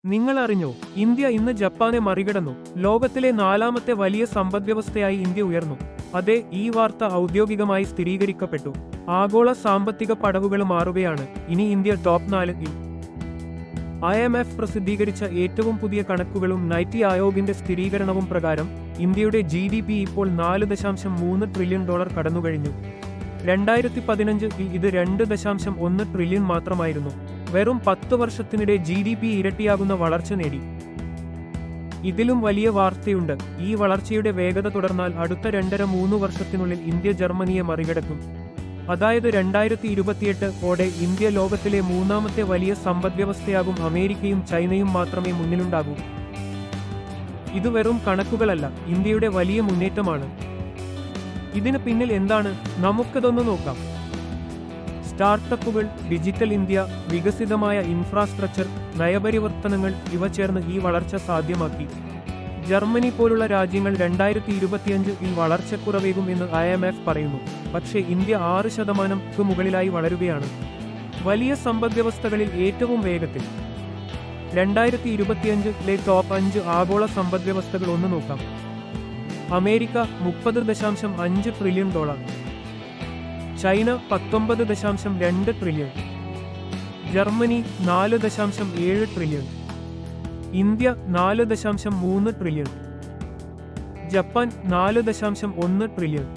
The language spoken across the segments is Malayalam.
നിങ്ങൾ അറിഞ്ഞോ, ഇന്ത്യ ഇന്ന് ജപ്പാനെ മറികടന്നു. ലോകത്തിലെ 4ാമത്തെ വലിയ സമ്പദ്വ്യവസ്ഥയായി ഇന്ത്യ ഉയർന്നു. അതെ, ഈ വാർത്ത ഔദ്യോഗികമായി സ്ഥിരീകരിക്കപ്പെട്ടു. ആഗോള സാമ്പത്തിക പടവുകൾ മാറുകയാണ്. ഇനി ഇന്ത്യ ടോപ്പ് 4-ൽ. IMF പ്രസിദ്ധീകരിച്ച ഏറ്റവും പുതിയ കണക്കുകളും നൈറ്റി ആയോഗിന്റെ സ്ഥിരീകരണവും പ്രകാരം ഇന്ത്യയുടെ GDP ഇപ്പോൾ $4.3 ട്രില്യൺ കടന്നുകഴിഞ്ഞു. 2015-ൽ ഇത് $2.1 ട്രില്യൺ മാത്രമായിരുന്നു. വെറും 10 വർഷത്തിനിടെ GDP ഇരട്ടിയാകുന്ന വളർച്ച നേടി. ഇതിലും വലിയ വാർത്തയുണ്ട്. ഈ വളർച്ചയുടെ വേഗത തുടർന്നാൽ അടുത്ത 2.5-3 വർഷത്തിനുള്ളിൽ ഇന്ത്യ ജർമ്മനിയെ മറികടക്കും. അതായത് 2028-ഓടെ ഇന്ത്യ ലോകത്തിലെ 3ാമത്തെ വലിയ സമ്പദ്വ്യവസ്ഥയാകും. അമേരിക്കയും ചൈനയും മാത്രമേ മുന്നിലുണ്ടാകൂ. ഇത് വെറും കണക്കുകളല്ല, ഇന്ത്യയുടെ വലിയ മുന്നേറ്റമാണ്. ഇതിന് പിന്നിൽ എന്താണ്? നമുക്കതൊന്ന് നോക്കാം. സ്റ്റാർട്ടപ്പുകൾ, ഡിജിറ്റൽ ഇന്ത്യ, വികസിതമായ ഇൻഫ്രാസ്ട്രക്ചർ, നയപരിവർത്തനങ്ങൾ ഇവ ചേർന്ന് ഈ വളർച്ച സാധ്യമാക്കി. ജർമ്മനി പോലുള്ള രാജ്യങ്ങൾ 2025-ൽ വളർച്ചക്കുറവേകും എന്ന് IMF പറയുന്നു. പക്ഷേ ഇന്ത്യ 6%-ക്ക് മുകളിലായി വളരുകയാണ്. വലിയ സമ്പദ്വ്യവസ്ഥകളിൽ ഏറ്റവും വേഗത്തിൽ. 2025-ലെ ടോപ്പ് 5 ആഗോള സമ്പദ്വ്യവസ്ഥകൾ ഒന്ന് നോക്കാം. America $30.5 trillion, China $19.2 trillion, Germany $4.7 trillion, India $4.3 trillion, Japan $4.1 trillion.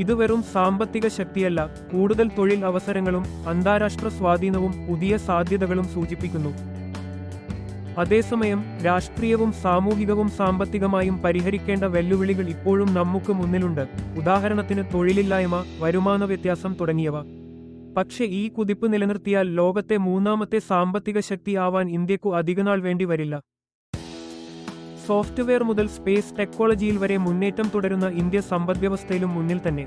ഇത് വെറും സാമ്പത്തിക ശക്തിയല്ല, കൂടുതൽ തൊഴിൽ അവസരങ്ങളും അന്താരാഷ്ട്ര സ്വാധീനവും പുതിയ സാധ്യതകളും സൂചിപ്പിക്കുന്നു. അതേസമയം രാഷ്ട്രീയവും സാമൂഹികവും സാമ്പത്തികമായും പരിഹരിക്കേണ്ട വെല്ലുവിളികൾ ഇപ്പോഴും നമുക്ക് മുന്നിലുണ്ട്. ഉദാഹരണത്തിന് തൊഴിലില്ലായ്മ, വരുമാന വ്യത്യാസം തുടങ്ങിയവ. പക്ഷേ ഈ കുതിപ്പ് നിലനിർത്തിയാൽ ലോകത്തെ 3ാമത്തെ സാമ്പത്തിക ശക്തി ആവാൻ ഇന്ത്യക്കു അധികനാൾ വേണ്ടി വരില്ല. സോഫ്റ്റ്വെയർ മുതൽ സ്പേസ് ടെക്നോളജിയിൽ വരെ മുന്നേറ്റം തുടരുന്ന ഇന്ത്യ സമ്പദ്വ്യവസ്ഥയിലും മുന്നിൽ തന്നെ.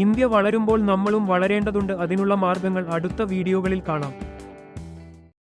ഇന്ത്യ വളരുമ്പോൾ നമ്മളും വളരേണ്ടതുണ്ട്. അതിനുള്ള മാർഗങ്ങൾ അടുത്ത വീഡിയോകളിൽ കാണാം.